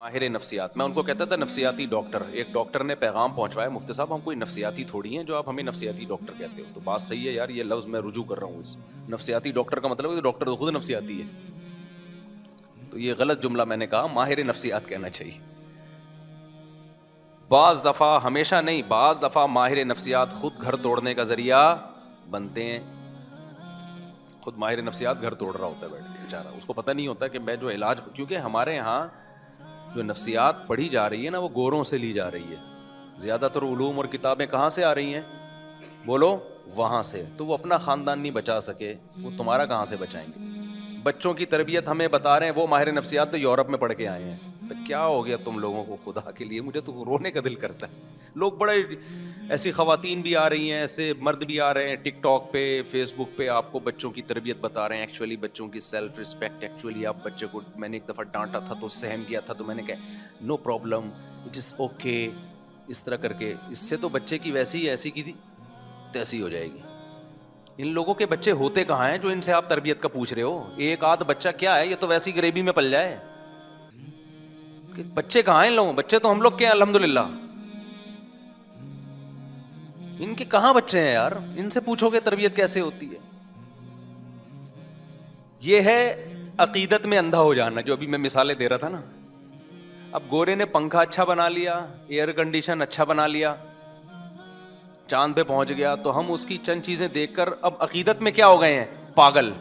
ماہر نفسیات. میں ان کو کہتا تھا نفسیاتی ڈاکٹر. ایک ڈاکٹر نے پیغام پہنچوایا, مفتی صاحب ہم کوئی نفسیاتی تھوڑی ہیں جو آپ ہمیں نفسیاتی ڈاکٹر کہتے ہو. تو بات صحیح ہے یار, یہ لفظ میں رجوع کر رہا ہوں. اس نفسیاتی ڈاکٹر کا مطلب ہے ڈاکٹر تو خود نفسیاتی ہے. تو یہ غلط جملہ میں نے کہا, ماہر نفسیات کہنا چاہیے. بعض دفعہ, ہمیشہ نہیں, بعض دفعہ ماہر نفسیات خود گھر توڑنے کا ذریعہ بنتے ہیں. خود ماہر نفسیات گھر توڑ رہا ہوتا ہے بیٹھ کے بیچارہ, اس کو پتہ نہیں ہوتا کہ میں جو علاج, کیونکہ ہمارے یہاں جو نفسیات پڑھی جا رہی ہے نا وہ گوروں سے لی جا رہی ہے. زیادہ تر علوم اور کتابیں کہاں سے آ رہی ہیں, بولو, وہاں سے. تو وہ اپنا خاندان نہیں بچا سکے, وہ تمہارا کہاں سے بچائیں گے. بچوں کی تربیت ہمیں بتا رہے ہیں وہ ماہر نفسیات تو یورپ میں پڑھ کے آئے ہیں. کیا ہو گیا تم لوگوں کو خدا کے لیے, مجھے تو رونے کا دل کرتا ہے. لوگ بڑے, ایسی خواتین بھی آ رہی ہیں, ایسے مرد بھی آ رہے ہیں ٹک ٹاک پہ, فیس بک پہ, آپ کو بچوں کی تربیت بتا رہے ہیں. ایکچولی بچوں کی سیلف رسپیکٹ, ایکچولی آپ بچے کو, میں نے ایک دفعہ ڈانٹا تھا تو سہم گیا تھا, تو میں نے کہا no problem, it is okay, اس طرح کر کے. اس سے تو بچے کی ویسی ہی ایسی کی تھی تیسی ہو جائے گی. ان لوگوں کے بچے ہوتے کہاں ہیں جو ان سے آپ تربیت کا پوچھ رہے ہو. ایک آدھ بچہ کیا ہے, یہ تو ویسی گریبی میں پل جائے. بچے کہاں ہیں ان لوگوں, بچے تو ہم لوگ کے ہیں الحمدللہ. ان کے کہاں بچے ہیں یار, ان سے پوچھو کہ تربیت کیسے ہوتی ہے. یہ ہے عقیدت میں اندھا ہو جانا, جو ابھی میں مثالیں دے رہا تھا نا. اب گورے نے پنکھا اچھا بنا لیا, ایئر کنڈیشن اچھا بنا لیا, چاند پہ پہنچ گیا, تو ہم اس کی چند چیزیں دیکھ کر اب عقیدت میں کیا ہو گئے ہیں, پاگل.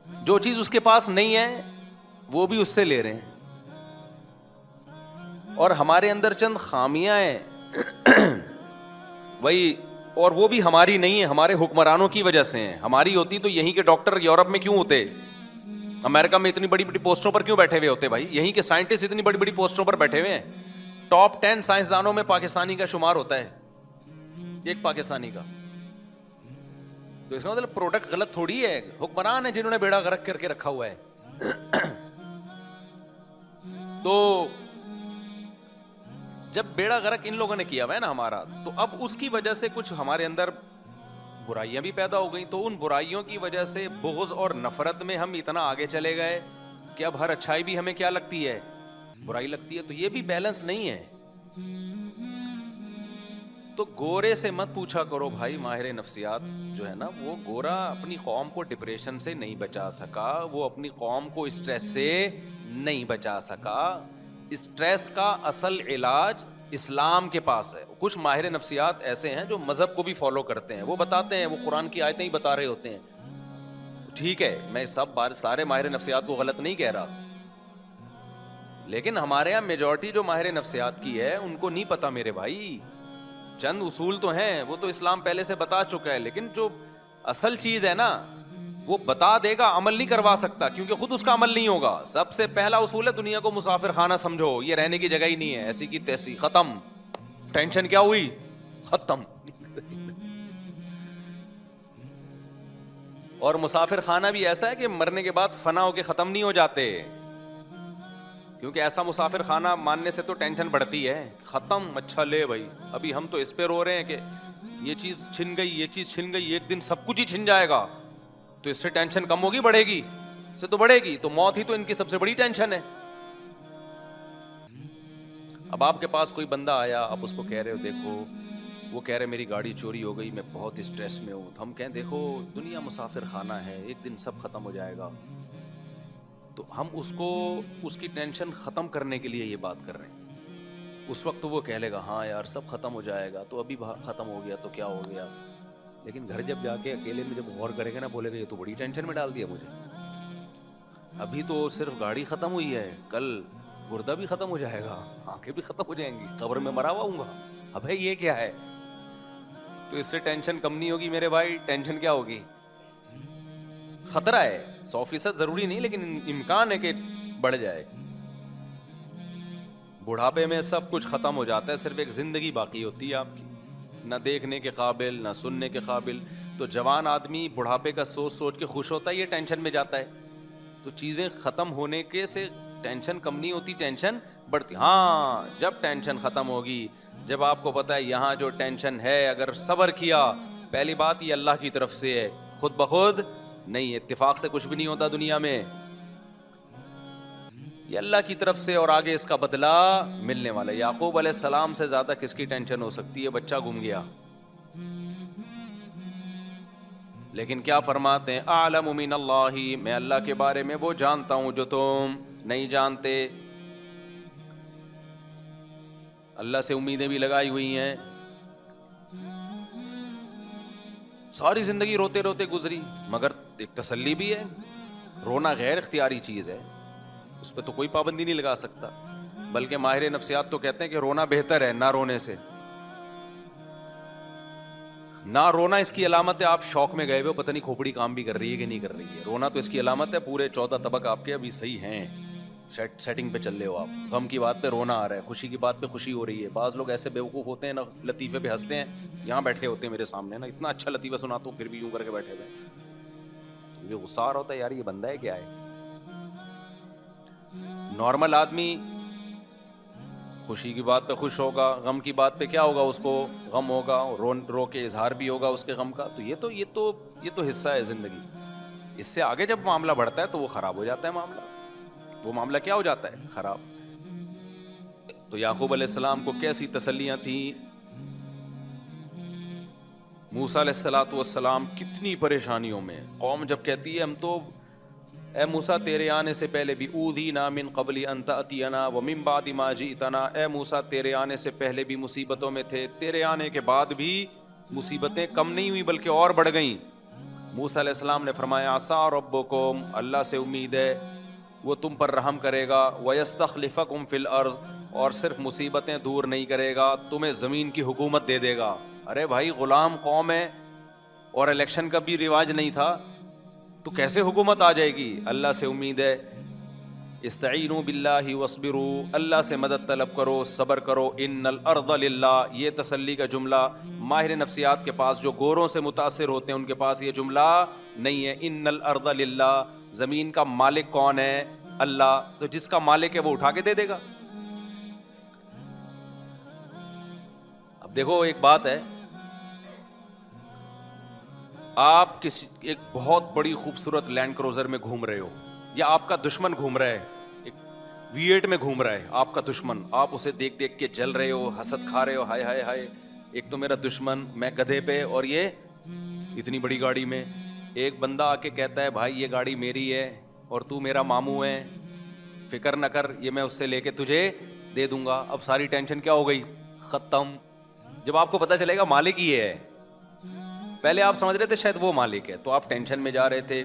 جو چیز اس کے پاس نہیں ہے وہ بھی اس سے لے رہے ہیں. اور ہمارے اندر چند خامیاں ہیں وہی, اور وہ بھی ہماری نہیں ہے, ہمارے حکمرانوں کی وجہ سے ہیں. ہماری ہوتی تو یہیں کے ڈاکٹر یورپ میں کیوں ہوتے, امریکہ میں اتنی بڑی بڑی پوسٹوں پر کیوں بیٹھے ہوئے ہوتے بھائی. یہیں کے سائنٹسٹ اتنی بڑی بڑی پوسٹوں پر بیٹھے ہوئے ہیں. ٹاپ 10 سائنسدانوں میں پاکستانی کا شمار ہوتا ہے, ایک پاکستانی کا. تو اس کا مطلب پروڈکٹ غلط تھوڑی ہے, حکمران ہیں جنہوں نے بیڑا غرق کر کے رکھا ہوا ہے. تو جب بیڑا غرق ان لوگوں نے کیا ہوا ہے نا ہمارا, تو اب اس کی وجہ سے کچھ ہمارے اندر برائیاں بھی پیدا ہو گئیں. تو ان برائیوں کی وجہ سے بغض اور نفرت میں ہم اتنا آگے چلے گئے کہ اب ہر اچھائی بھی ہمیں کیا لگتی ہے, برائی لگتی ہے. تو یہ بھی بیلنس نہیں ہے. تو گورے سے مت پوچھا کرو بھائی, ماہر نفسیات جو ہے نا, وہ گورا اپنی قوم کو ڈپریشن سے نہیں بچا سکا, وہ اپنی قوم کو اسٹریس سے نہیں بچا سکا. اسٹریس کا اصل علاج اسلام کے پاس ہے. کچھ ماہر نفسیات ایسے ہیں جو مذہب کو بھی فالو کرتے ہیں, وہ بتاتے ہیں, وہ قرآن کی آیتیں ہی بتا رہے ہوتے ہیں. ٹھیک ہے, میں سارے ماہر نفسیات کو غلط نہیں کہہ رہا, لیکن ہمارے یہاں میجورٹی جو ماہر نفسیات کی ہے ان کو نہیں پتا میرے بھائی. چند اصول تو ہیں, وہ تو اسلام پہلے سے بتا چکا ہے, لیکن جو اصل چیز ہے نا وہ بتا دے گا, عمل نہیں کروا سکتا کیونکہ خود اس کا عمل نہیں ہوگا. سب سے پہلا اصول ہے دنیا کو مسافر خانہ سمجھو, یہ رہنے کی جگہ ہی نہیں ہے, ایسی کی تیسی, ختم. ٹینشن کیا ہوئی, ختم. اور مسافر خانہ بھی ایسا ہے کہ مرنے کے بعد فنا ہو کے ختم نہیں ہو جاتے, کیونکہ ایسا مسافر خانہ ماننے سے تو ٹینشن بڑھتی ہے. ختم, اچھا لے بھائی, ابھی ہم تو اس پہ رو رہے ہیں کہ یہ چیز چھن گئی, یہ چیز چھن گئی, ایک دن سب کچھ ہی چھن جائے گا, تو اس سے ٹینشن کم ہوگی بڑھے گی, اس سے تو بڑھے گی. تو موت ہی تو ان کی سب سے بڑی ٹینشن ہے. اب آپ کے پاس کوئی بندہ آیا, آپ اس کو کہہ رہے ہو دیکھو, وہ کہہ رہے میری گاڑی چوری ہو گئی, میں بہت اسٹریس میں ہوں. تو ہم کہیں دیکھو دنیا مسافر خانہ ہے, ایک دن سب ختم ہو جائے گا. تو ہم اس کو اس کی ٹینشن ختم کرنے کے لیے یہ بات کر رہے ہیں. اس وقت وہ کہہ لے گا ہاں یار سب ختم ہو جائے گا, تو ابھی ختم ہو گیا تو کیا ہو گیا. لیکن گھر جب جا کے اکیلے میں جب غور کرے گا نا, بولے گا یہ تو بڑی ٹینشن میں ڈال دیا مجھے. ابھی تو صرف گاڑی ختم ہوئی ہے, کل گردہ بھی ختم ہو جائے گا, آنکھیں بھی ختم ہو جائیں گی, قبر میں مرا ہوا ہوں گا. ابے یہ کیا ہے. تو اس سے ٹینشن کم نہیں ہوگی میرے بھائی, ٹینشن کیا ہوگی, خطرہ ہے. 100% ضروری نہیں, لیکن امکان ہے کہ بڑھ جائے. بڑھاپے میں سب کچھ ختم ہو جاتا ہے, صرف ایک زندگی باقی ہوتی ہے آپ کی, نہ دیکھنے کے قابل نہ سننے کے قابل. تو جوان آدمی بڑھاپے کا سوچ سوچ کے خوش ہوتا ہے, یہ ٹینشن میں جاتا ہے. تو چیزیں ختم ہونے کے سے ٹینشن کم نہیں ہوتی, ٹینشن بڑھتی. ہاں جب ٹینشن ختم ہوگی, جب آپ کو پتا ہے یہاں جو ٹینشن ہے اگر صبر کیا, پہلی بات یہ اللہ کی طرف سے ہے, خود بخود نہیں, اتفاق سے کچھ بھی نہیں ہوتا دنیا میں. یہ اللہ کی طرف سے اور آگے اس کا بدلہ ملنے والا ہے. یعقوب علیہ السلام سے زیادہ کس کی ٹینشن ہو سکتی ہے؟ بچہ گم گیا. لیکن کیا فرماتے ہیں؟ اعلم من اللہ، میں اللہ کے بارے میں وہ جانتا ہوں جو تم نہیں جانتے. اللہ سے امیدیں بھی لگائی ہوئی ہیں. ساری زندگی روتے روتے گزری، مگر ایک تسلی بھی ہے. رونا غیر اختیاری چیز ہے، اس پہ تو کوئی پابندی نہیں لگا سکتا. بلکہ ماہر نفسیات تو کہتے ہیں کہ رونا بہتر ہے نہ رونے سے. نہ رونا اس کی علامت ہے آپ شوق میں گئے ہوئے ہو، پتہ نہیں کھوپڑی کام بھی کر رہی ہے کہ نہیں کر رہی ہے. رونا تو اس کی علامت ہے پورے 14 طبق آپ کے ابھی صحیح ہیں، سیٹنگ پہ چل رہے ہو آپ. غم کی بات پہ رونا آ رہا ہے، خوشی کی بات پہ خوشی ہو رہی ہے. بعض لوگ ایسے بیوقوف ہوتے ہیں نا، لطیفے پہ ہنستے ہیں، یہاں بیٹھے ہوتے ہیں میرے سامنے نا، اتنا اچھا لطیفہ سناتا ہوں پھر بھی یوں کر کے بیٹھے ہوئے. مجھے غصہ آ رہا ہوتا ہے یار یہ بندہ ہے کیا ہے. نارمل آدمی خوشی کی بات پہ خوش ہوگا، غم کی بات پہ کیا ہوگا، اس کو غم ہوگا، رو کے اظہار بھی ہوگا اس کے غم کا. تو یہ تو حصہ ہے زندگی. اس سے آگے جب معاملہ بڑھتا ہے تو وہ خراب ہو جاتا ہے معاملہ. وہ معاملہ کیا ہو جاتا ہے؟ خراب. تو یعقوب علیہ السلام کو کیسی تسلیاں تھیں. موسیٰ علیہ السلام کتنی پریشانیوں میں. قوم جب کہتی ہے ہم تو اے موسیٰ تیرے آنے سے پہلے بھی اوذینا من قبل ان تأتینا ومن بعد ما جئتنا، اے موسیٰ تیرے آنے سے پہلے بھی مصیبتوں میں تھے، تیرے آنے کے بعد بھی مصیبتیں کم نہیں ہوئی بلکہ اور بڑھ گئیں. موسیٰ علیہ السلام نے فرمایا عسیٰ ربکم، اللہ سے امید ہے وہ تم پر رحم کرے گا، ویستخلفکم فی الارض، اور صرف مصیبتیں دور نہیں کرے گا، تمہیں زمین کی حکومت دے دے گا. ارے بھائی غلام قوم ہے اور الیکشن کا بھی رواج نہیں تھا تو کیسے حکومت آ جائے گی؟ اللہ سے امید ہے. استعینوا باللہ واصبروا، اللہ سے مدد طلب کرو، صبر کرو. ان الارض للہ، یہ تسلی کا جملہ ماہر نفسیات کے پاس جو گوروں سے متاثر ہوتے ہیں ان کے پاس یہ جملہ نہیں ہے. ان الارض للہ، زمین کا مالک کون ہے؟ اللہ. تو جس کا مالک ہے وہ اٹھا کے دے دے گا. اب دیکھو ایک بات ہے، آپ کسی ایک بہت بڑی خوبصورت لینڈ کروزر میں گھوم رہے ہو، یا آپ کا دشمن گھوم رہا ہے، ایک V8 میں گھوم رہا ہے آپ کا دشمن، آپ اسے دیکھ دیکھ کے جل رہے ہو، حسد کھا رہے ہو، ہائے ہائے ہائے ایک تو میرا دشمن، میں گدھے پہ اور یہ اتنی بڑی گاڑی میں. ایک بندہ آ کے کہتا ہے بھائی یہ گاڑی میری ہے اور تو میرا ماموں ہے، فکر نہ کر، یہ میں اس سے لے کے تجھے دے دوں گا. اب ساری ٹینشن کیا ہو گئی؟ ختم. جب آپ کو پتا چلے گا مالک یہ ہے، پہلے آپ سمجھ رہے تھے شاید وہ مالک ہے تو آپ ٹینشن میں جا رہے تھے.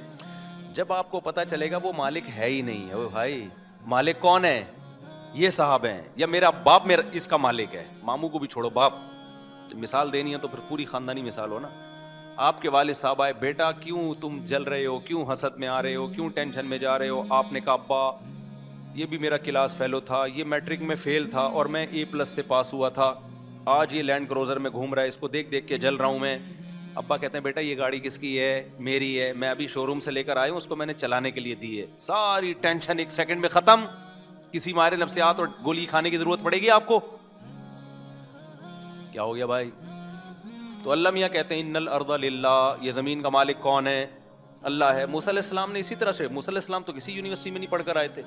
جب آپ کو پتا چلے گا وہ مالک ہے ہی نہیں ہے، بھائی مالک کون ہے؟ یہ صاحب ہیں، یا میرا باپ میرا اس کا مالک ہے. ماموں کو بھی چھوڑو، باپ. مثال دینی ہے تو پھر پوری خاندانی مثال ہو نا. آپ کے والد صاحب آئے، بیٹا کیوں تم جل رہے ہو، کیوں حسد میں آ رہے ہو، کیوں ٹینشن میں جا رہے ہو؟ آپ نے کہا ابا یہ بھی میرا کلاس فیلو تھا، یہ میٹرک میں فیل تھا اور میں A+ سے پاس ہوا تھا، آج یہ لینڈ کروزر میں گھوم رہا ہے، اس کو دیکھ دیکھ کے جل رہا ہوں میں. ابا کہتے ہیں بیٹا یہ گاڑی کس کی ہے؟ میری ہے، میں ابھی شو روم سے لے کر آیا ہوں، اس کو میں نے چلانے کے لیے دی ہے. ساری ٹینشن ایک سیکنڈ میں ختم. کسی ماہر نفسیات اور گولی کھانے کی ضرورت پڑے گی آپ کو؟ کیا ہو گیا بھائی؟ تو اللہ میاں کہتے ہیں ان الارض للہ، یہ زمین کا مالک کون ہے؟ اللہ ہے. موسیٰ علیہ السلام نے اسی طرح سے، موسیٰ علیہ السلام تو کسی یونیورسٹی میں نہیں پڑھ کر آئے تھے،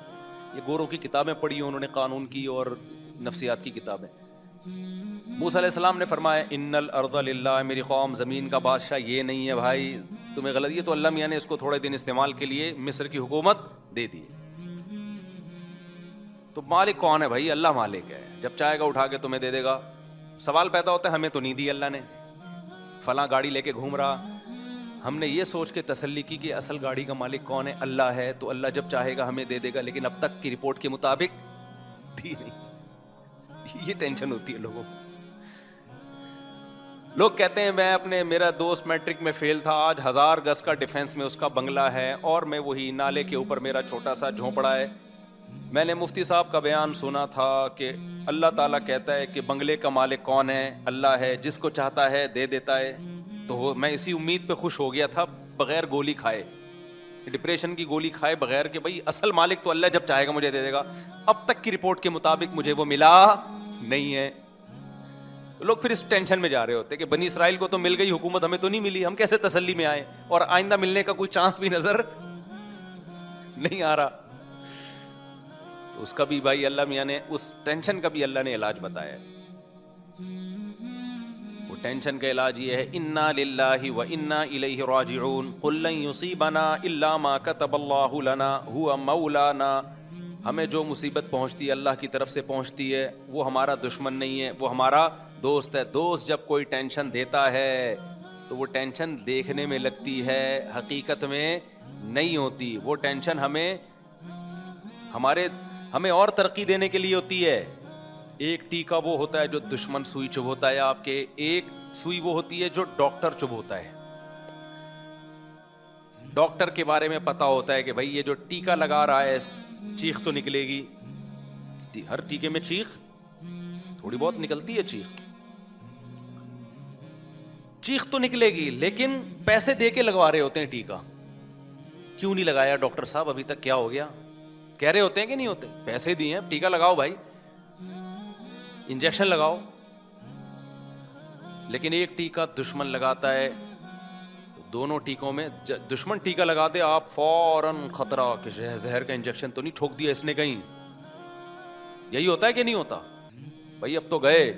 یہ گوروں کی کتابیں پڑھی انہوں نے، قانون کی اور نفسیات کی کتابیں. موسیٰ علیہ السلام نے فرمایا ان الارض للہ، میری قوم زمین کا بادشاہ یہ نہیں ہے بھائی، تمہیں غلط. یہ تو اللہ میاں نے اس کو تھوڑے دن استعمال کے لیے مصر کی حکومت دے دی. تو مالک کون ہے بھائی؟ اللہ مالک ہے، جب چاہے گا اٹھا کے تمہیں دے دے گا. سوال پیدا ہوتا ہے ہمیں تو نہیں دی اللہ نے، فلاں گاڑی لے کے گھوم رہا، ہم نے یہ سوچ کے تسلی کی کہ اصل گاڑی کا مالک کون ہے؟ اللہ ہے. تو اللہ جب چاہے گا ہمیں دے دے گا، لیکن اب تک کی رپورٹ کے مطابق دی نہیں. یہ ٹینشن ہوتی ہے لوگوں کو. لوگ کہتے ہیں میرا دوست میٹرک میں فیل تھا، آج 1000 گز کا ڈیفینس میں اس کا بنگلہ ہے اور میں وہی نالے کے اوپر میرا چھوٹا سا جھونپڑا ہے. میں نے مفتی صاحب کا بیان سنا تھا کہ اللہ تعالیٰ کہتا ہے کہ بنگلے کا مالک کون ہے؟ اللہ ہے، جس کو چاہتا ہے دے دیتا ہے. تو میں اسی امید پہ خوش ہو گیا تھا بغیر گولی کھائے، ڈپریشن کی گولی کھائے بغیر، کہ بھائی اصل مالک تو اللہ جب چاہے گا مجھے دے دے گا. اب تک کی رپورٹ کے مطابق مجھے وہ ملا نہیں ہے. لوگ پھر اس ٹینشن میں جا رہے ہوتے کہ بنی اسرائیل کو تو مل گئی حکومت، ہمیں تو نہیں ملی، ہم کیسے تسلی میں آئے، اور آئندہ ملنے کا کوئی چانس بھی نظر نہیں آ رہا. تو اس کا بھی بھائی اللہ میاں نے, اس ٹینشن کا بھی اللہ نے علاج بتایا ہے. وہ ٹینشن کا علاج یہ ہے, انا للہ و انا الیہ راجعون قل لن یصیبنا الا ما کتب اللہ لنا هو مولانا. ہمیں جو مصیبت پہنچتی ہے اللہ کی طرف سے پہنچتی ہے, وہ ہمارا دشمن نہیں ہے, وہ ہمارا دوست ہے. دوست جب کوئی ٹینشن دیتا ہے تو وہ ٹینشن دیکھنے میں لگتی ہے, حقیقت میں نہیں ہوتی. وہ ٹینشن ہمیں اور ترقی دینے کے لیے ہوتی ہے. ایک ٹیکا وہ ہوتا ہے جو دشمن سوئی چبھوتا ہے آپ کے, ایک سوئی وہ ہوتی ہے جو ڈاکٹر چبھوتا ہے. ڈاکٹر کے بارے میں پتا ہوتا ہے کہ بھائی یہ جو ٹیکا لگا رہا ہے چیخ تو نکلے گی, ہر ٹیکے میں چیخ تھوڑی بہت نکلتی ہے, چیخ تو نکلے گی, لیکن پیسے دے کے لگوا رہے ہوتے ہیں ٹیکا. کیوں نہیں لگایا ڈاکٹر صاحب ابھی تک, کیا ہو گیا, کہہ رہے ہوتے ہیں کہ نہیں ہوتے, پیسے دیے ہیں ٹیکا لگاؤ بھائی, انجیکشن لگاؤ. لیکن ایک ٹیکا دشمن لگاتا ہے, دونوں ٹیکوں میں دشمن ٹیکا لگا دے آپ فوراً خطرہ کہ زہر کا انجیکشن تو نہیں ٹھوک دیا اس نے کہیں. یہی ہوتا ہے کہ نہیں ہوتا بھائی, اب تو گئے.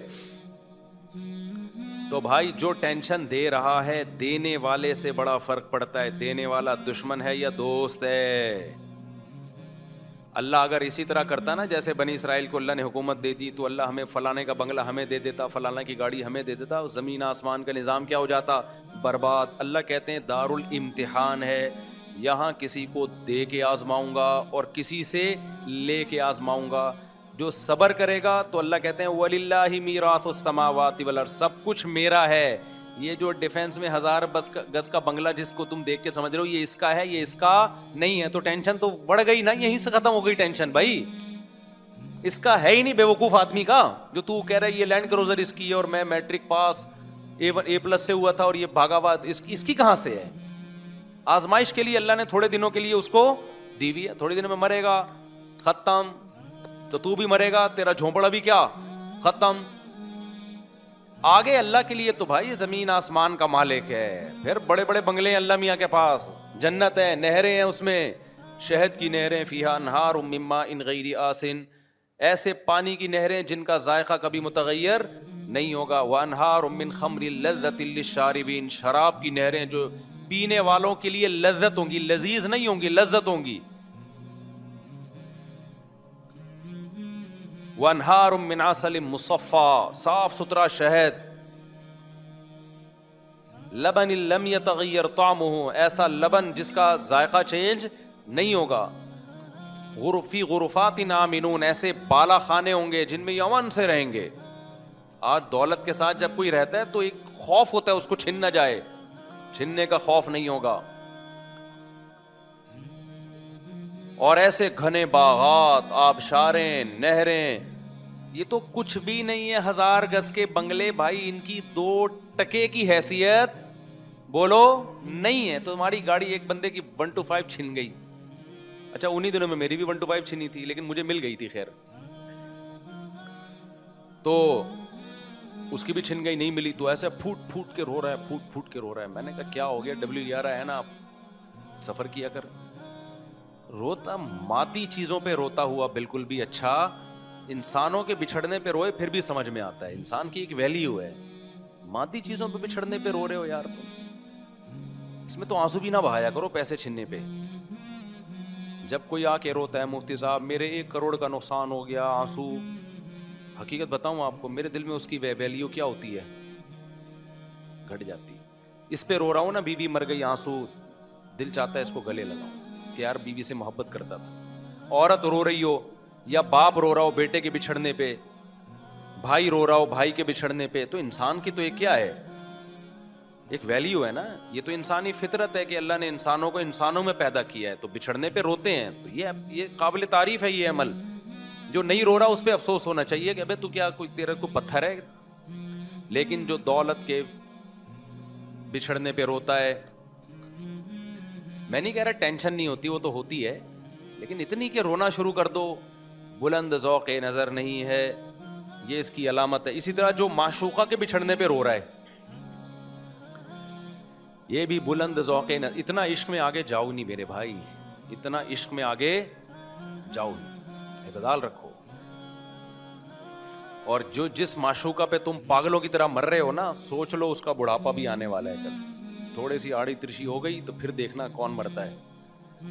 تو بھائی جو ٹینشن دے رہا ہے, دینے والے سے بڑا فرق پڑتا ہے, دینے والا دشمن ہے یا دوست ہے. اللہ اگر اسی طرح کرتا نا جیسے بنی اسرائیل کو اللہ نے حکومت دے دی, تو اللہ ہمیں فلانے کا بنگلہ ہمیں دے دیتا, فلانے کی گاڑی ہمیں دے دیتا, زمین آسمان کا نظام کیا ہو جاتا, برباد. اللہ کہتے ہیں دار الامتحان ہے, یہاں کسی کو دے کے آزماؤں گا اور کسی سے لے کے آزماؤں گا. جو صبر کرے گا تو اللہ کہتے ہیں وَلِلَّهِ مِيرَاثُ السَّمَاوَاتِ وَالْأَرْضِ, سب کچھ میرا ہے. یہ جو ڈیفنس میں 1000 گز کا بنگلہ جس کو تم دیکھ کے سمجھ رہے ہو یہ اس کا ہے, یہ اس کا نہیں ہے, تو ٹینشن تو بڑھ گئی نا, یہیں سے ختم ہو گئی ٹینشن. بھائی اس کا ہے ہی نہیں, بے وقوف آدمی کا, جو تو کہہ رہا ہے یہ لینڈ کروزر اس کی ہے اور میں میٹرک پاس A+ سے ہوا تھا اور یہ بھاگا ہوا, اس کی کہاں سے ہے. آزمائش کے لیے اللہ نے تھوڑے دنوں کے لیے اس کو دی ہوئی ہے, تھوڑے دنوں میں مرے گا ختم, تو تو بھی مرے گا, تیرا جھونپڑا بھی کیا ختم. آگے اللہ کے لیے تو بھائی زمین آسمان کا مالک ہے, پھر بڑے بڑے بنگلے ہیں اللہ میاں کے پاس, جنت ہے, نہریں ہیں اس میں, شہد کی نہریں, فیہا انہار من ماء غیر آسن, ایسے پانی کی نہریں جن کا ذائقہ کبھی متغیر نہیں ہوگا. وانہار من خمر لذۃ للشاربین, شراب کی نہریں جو پینے والوں کے لیے لذت ہوں گی, لذیذ نہیں ہوں گی, لذت ہوں گی. وانہار من عسل مصفی, صاف ستھرا شہد. لبن لم یتغیر طعمہ, ایسا لبن جس کا ذائقہ چینج نہیں ہوگا. فی غرفات آمنون, ایسے بالا خانے ہوں گے جن میں یہ امن سے رہیں گے. آج دولت کے ساتھ جب کوئی رہتا ہے تو ایک خوف ہوتا ہے اس کو چھن نہ جائے, چھننے کا خوف نہیں ہوگا. اور ایسے گھنے باغات, آبشاریں, نہریں, یہ تو کچھ بھی نہیں ہے. 1000 گز کے بنگلے بھائی, ان کی 2 ٹکے کی حیثیت بولو نہیں ہے. تو تمہاری گاڑی ایک بندے کی 125 چھن گئی, اچھا انہی دنوں میں میری بھی 125 چھنی تھی لیکن مجھے مل گئی تھی, خیر تو اس کی بھی چھن گئی, نہیں ملی, تو ایسے پھوٹ پھوٹ کے رو رہا ہے, پھوٹ پھوٹ کے رو رہا ہے. میں نے کہا کیا ہو گیا, WR ہے نا, سفر کیا کر. روتا مادی چیزوں پہ روتا ہوا بالکل بھی اچھا, انسانوں کے بچھڑنے پہ روئے پھر بھی سمجھ میں آتا ہے, انسان کی ایک ویلیو ہے. مادی چیزوں پہ بچھڑنے پہ رو رہے ہو یار تم, اس میں تو آنسو بھی نہ بہایا کرو پیسے چھننے پہ. جب کوئی آ کے روتا ہے مفتی صاحب میرے 1 کروڑ کا نقصان ہو گیا, آنسو, حقیقت بتاؤں آپ کو, میرے دل میں اس کی ویلیو کیا ہوتی ہے, گھٹ جاتی. اس پہ رو رہا ہوں نا, بیوی مر گئی, آنسو, دل چاہتا ہے اس کو گلے لگاؤں کہ یار بیوی سے محبت کرتا تھا. عورت رو رہی ہو یا باپ رو رہا ہو بیٹے کے بچھڑنے پہ, بھائی رو رہا ہو بھائی کے بچھڑنے پہ, تو انسان کی تو ایک کیا ہے, ایک ویلیو ہے نا. یہ تو انسانی فطرت ہے کہ اللہ نے انسانوں کو انسانوں میں پیدا کیا ہے, تو بچھڑنے پہ روتے ہیں. تو یہ قابل تعریف ہے یہ عمل. جو نہیں رو رہا اس پہ افسوس ہونا چاہیے کہ ابے تو کیا کوئی تیرے کو پتھر ہے. لیکن جو دولت کے بچھڑنے پہ روتا ہے, میں نہیں کہہ رہا ٹینشن نہیں ہوتی, وہ تو ہوتی ہے, لیکن اتنی کہ رونا شروع کر دو, بلند ذوق نظر نہیں ہے, یہ اس کی علامت ہے. اسی طرح جو معشوقہ کے بچھڑنے پہ رو رہا ہے, یہ بھی بلند ذوق نظر. اتنا عشق میں آگے جاؤ نہیں میرے بھائی, اتنا عشق میں آگے جاؤ نہیں. اعتدال رکھو. اور جو جس معشوقہ پہ تم پاگلوں کی طرح مر رہے ہو نا, سوچ لو اس کا بڑھاپا بھی آنے والا ہے کل. تھوڑی سی آڑی ترشی ہو گئی تو پھر دیکھنا کون مرتا ہے.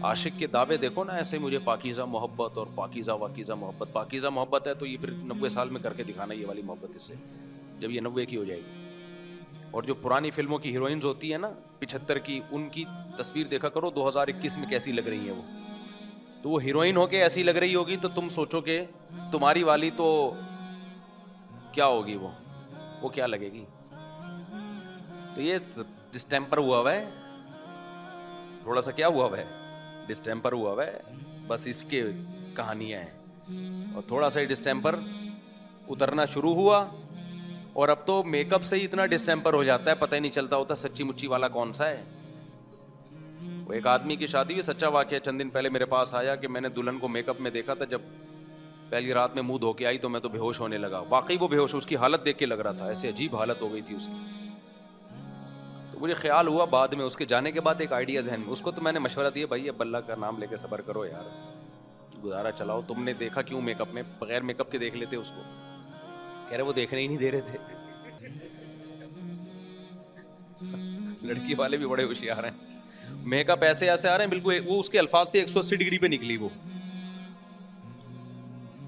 عاشق کے دعوے دیکھو نا ایسے, مجھے پاکیزہ محبت اور پاکیزہ واکیزہ محبت. پاکیزہ محبت ہے تو یہ پھر 90 سال میں کر کے دکھانا یہ والی محبت اس سے, جب یہ 90 کی ہو جائے گی. اور جو پرانی فلموں کی ہیروئنز ہوتی ہیں نا 75 کی, ان کی تصویر دیکھا کرو 2021 میں کیسی لگ رہی ہیں وہ. تو وہ ہیروئن ہو کے ایسی لگ رہی ہوگی تو تم سوچو کہ تمہاری والی تو کیا ہوگی, وہ کیا لگے گی. تو یہ ڈسٹیمپر ہوا ہے, تھوڑا سا کیا ہوا ہے, ڈسٹیمپر ہوا ہے. بس اس کے کہانیاں ہیں. اور تھوڑا سا ڈسٹیمپر اترنا شروع ہوا, اور اب تو میک اپ سے ہی اتنا ڈسٹیمپر ہو جاتا ہے پتہ ہی نہیں چلتا ہوتا سچی مچی والا کون سا ہے. وہ ایک آدمی کی شادی ہوئی, سچا واقعہ, چند دن پہلے میرے پاس آیا کہ میں نے دلہن کو میک اپ میں دیکھا تھا, جب پہلی رات میں منہ دھو کے آئی تو میں تو بے ہوش ہونے لگا. واقعی وہ بے ہوش, اس کی حالت دیکھ کے لگ رہا تھا ایسے عجیب حالت ہو گئی تھی اس کی. تو مجھے خیال ہوا بعد میں, اس کے جانے کے بعد ایک آئیڈیا ذہن میں, اس کو تو میں نے مشورہ دیا, بھائی اب اللہ کا نام لے کے صبر کرو یار, گزارا چلاؤ. تم نے دیکھا کیوں میک اپ میں, بغیر میک اپ کے دیکھ لیتے اس کو. کہہ رہے وہ دیکھنے ہی نہیں دے رہے تھے. لڑکی والے بھی بڑے ہوشیار ہیں, میک اپ ایسے ایسے آ رہے ہیں بالکل, وہ اس کے الفاظ تھے 180 ڈگری پہ نکلی وہ.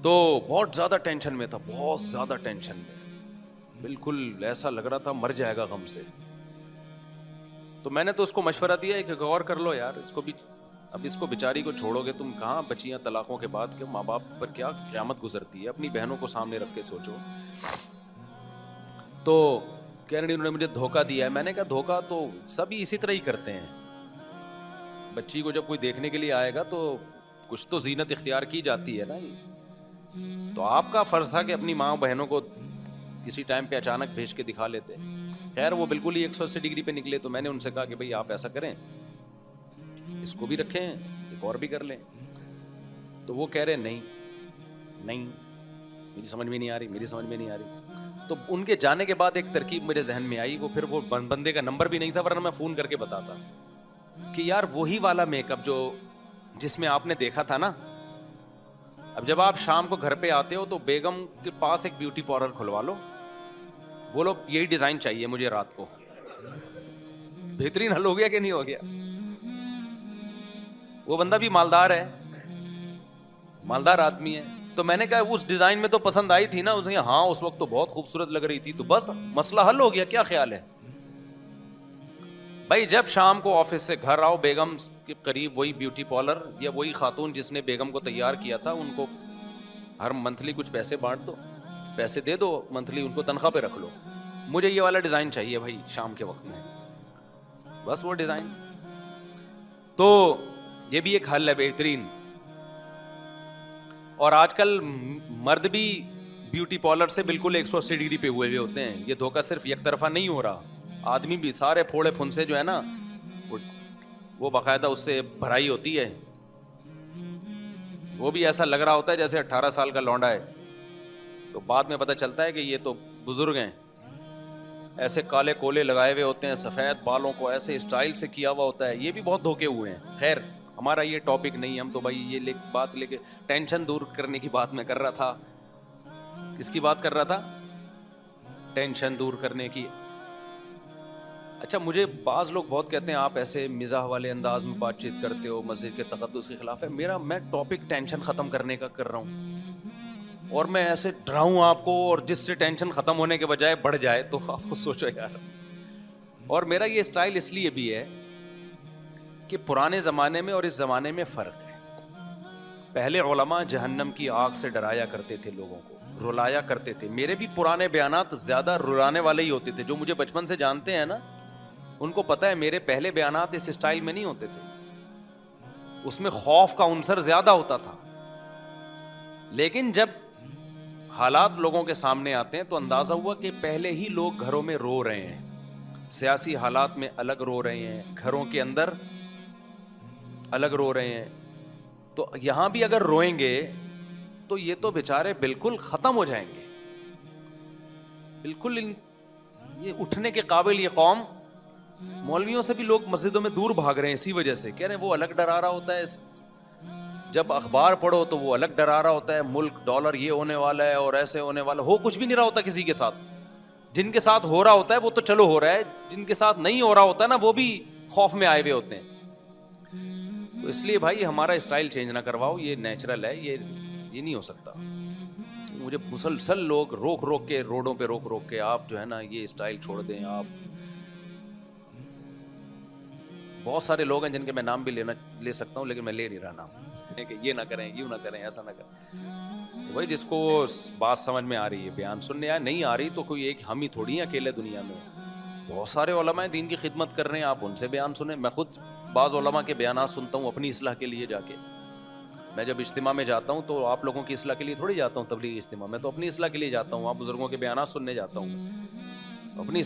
تو بہت زیادہ ٹینشن میں تھا, بہت زیادہ ٹینشن میں, بالکل ایسا لگ رہا تھا مر جائے گا غم سے. تو میں نے تو اس کو مشورہ دیا کہ غور کر لو یار, اس کو بھی, اب اس کو بیچاری کو چھوڑو گے تم کہاں بچیاں طلاقوں کے بعد, کہ ماں باپ پر کیا قیامت گزرتی ہے, اپنی بہنوں کو سامنے رکھ کے سوچو. تو کہہ رہی انہوں نے مجھے دھوکہ دیا ہے. میں نے کہا دھوکہ تو سبھی اسی طرح ہی کرتے ہیں. بچی کو جب کوئی دیکھنے کے لیے آئے گا تو کچھ تو زینت اختیار کی جاتی ہے نا. تو آپ کا فرض تھا کہ اپنی ماں بہنوں کو کسی ٹائم پہ اچانک بھیج کے دکھا لیتے. خیر وہ بالکل ہی 180 ڈگری پہ نکلے. تو میں نے ان سے کہا کہ بھئی آپ ایسا کریں, اس کو بھی رکھیں, ایک اور بھی کر لیں. تو وہ کہہ رہے نہیں میری سمجھ میں نہیں آ رہی. تو ان کے جانے کے بعد ایک ترکیب میرے ذہن میں آئی, وہ پھر وہ بندے کا نمبر بھی نہیں تھا, ورنہ میں فون کر کے بتاتا کہ یار وہی والا میک اپ جو جس میں آپ نے دیکھا تھا نا, اب جب آپ شام کو گھر پہ آتے ہو تو بیگم کے پاس ایک بیوٹی پارلر کھلوا لو, بولو یہی ڈیزائن چاہیے مجھے رات کو. بہترین حل ہو گیا کہ نہیں ہو گیا. وہ بندہ بھی مالدار ہے, مالدار آدمی ہے. تو میں نے کہا اس ڈیزائن میں تو پسند آئی تھی نا, اس نے ہاں اس وقت تو بہت خوبصورت لگ رہی تھی. تو بس مسئلہ حل ہو گیا. کیا خیال ہے بھائی, جب شام کو آفس سے گھر آؤ, بیگم کے قریب وہی بیوٹی پارلر یا وہی خاتون جس نے بیگم کو تیار کیا تھا, ان کو ہر منتھلی کچھ پیسے بانٹ دو, پیسے دے دو منتھلی, ان کو تنخواہ پہ رکھ لو, مجھے یہ والا ڈیزائن چاہیے بھائی شام کے وقت میں, بس وہ ڈیزائن. تو یہ بھی ایک حل ہے بہترین. اور آج کل مرد بھی بیوٹی پارلر سے بالکل 180 ڈگری پہ ہوئے ہوتے ہیں. یہ دھوکہ صرف یک طرفہ نہیں ہو رہا, آدمی بھی سارے پھوڑے پھنسے جو ہے نا وہ باقاعدہ اس سے بھرائی ہوتی ہے. وہ بھی ایسا لگ رہا ہوتا ہے جیسے 18 سال کا لونڈا ہے, تو بعد میں پتہ چلتا ہے کہ یہ تو بزرگ ہیں. ایسے کالے کولے لگائے ہوئے ہوتے ہیں, سفید بالوں کو ایسے اسٹائل سے کیا ہوا ہوتا ہے. یہ بھی بہت دھوکے ہوئے ہیں. خیر ہمارا یہ ٹاپک نہیں, ہم تو بھائی یہ بات لے کے ٹینشن دور کرنے کی بات میں کر رہا تھا. کس کی بات کر رہا تھا؟ ٹینشن دور کرنے کی. اچھا, مجھے بعض لوگ بہت کہتے ہیں آپ ایسے مزاح والے انداز میں بات چیت کرتے ہو, مسجد کے تقدس کے خلاف ہے. میں ٹاپک ٹینشن ختم کرنے کا کر رہا ہوں, اور میں ایسے ڈراؤں آپ کو, اور جس سے ٹینشن ختم ہونے کے بجائے بڑھ جائے, تو آپ کو سوچو یار. اور میرا یہ اسٹائل اس لیے بھی ہے کہ پرانے زمانے میں اور اس زمانے میں فرق ہے. پہلے علماء جہنم کی آگ سے ڈرایا کرتے تھے, لوگوں کو رلایا کرتے تھے. میرے بھی پرانے بیانات زیادہ رلانے والے ہی ہوتے تھے. جو مجھے بچپن سے جانتے ہیں نا, ان کو پتہ ہے میرے پہلے بیانات اس اسٹائل میں نہیں ہوتے تھے. اس میں خوف کا عنصر زیادہ ہوتا تھا. لیکن جب حالات لوگوں کے سامنے آتے ہیں تو اندازہ ہوا کہ پہلے ہی لوگ گھروں میں رو رہے ہیں, سیاسی حالات میں الگ رو رہے ہیں, گھروں کے اندر الگ رو رہے ہیں. تو یہاں بھی اگر روئیں گے تو یہ تو بیچارے بالکل ختم ہو جائیں گے. بالکل یہ اٹھنے کے قابل یہ قوم. مولویوں سے بھی لوگ مسجدوں میں دور بھاگ رہے ہیں اسی وجہ سے. کہہ رہے ہیں وہ الگ ڈرا رہا ہوتا ہے, جب اخبار پڑھو تو وہ الگ ڈرا رہا ہوتا ہے، ملک ڈالر یہ ہونے والا ہے اور ایسے ہونے والا، ہو کچھ بھی نہیں رہا ہوتا کسی کے ساتھ. جن کے ساتھ ہو رہا ہوتا ہے وہ تو چلو ہو رہا ہے، جن کے ساتھ نہیں ہو رہا ہوتا ہے نا وہ بھی خوف میں آئے ہوئے ہوتے ہیں. تو اس لیے بھائی ہمارا اسٹائل چینج نہ کرواؤ، یہ نیچرل ہے، یہ نہیں ہو سکتا. مجھے مسلسل لوگ روک کے روڈوں پہ روک کے آپ جو ہے نا یہ اسٹائل چھوڑ دیں. آپ بہت سارے لوگ ہیں جن کے میں نام بھی لے سکتا ہوں لیکن میں لے نہیں رہا نام، کہ یہ نہ کریں، یوں نہ کریں، ایسا نہ کریں. تو بھائی جس کو بات سمجھ میں آ رہی ہے بیان سننے آئے، نہیں آ رہی تو کوئی ایک ہم ہی تھوڑی ہیں اکیلے دنیا میں. بہت سارے علماء دین کی خدمت کر رہے ہیں، آپ ان سے بیان سنیں. میں خود بعض علماء کے بیانات سنتا ہوں اپنی اصلاح کے لیے جا کے. میں جب اجتماع میں جاتا ہوں تو آپ لوگوں کی اصلاح کے لیے تھوڑی جاتا ہوں تبلیغی اجتماع میں، تو اپنی اصلاح کے لیے جاتا ہوں. آپ بزرگوں کے بیانات سننے جاتا ہوں، اپنی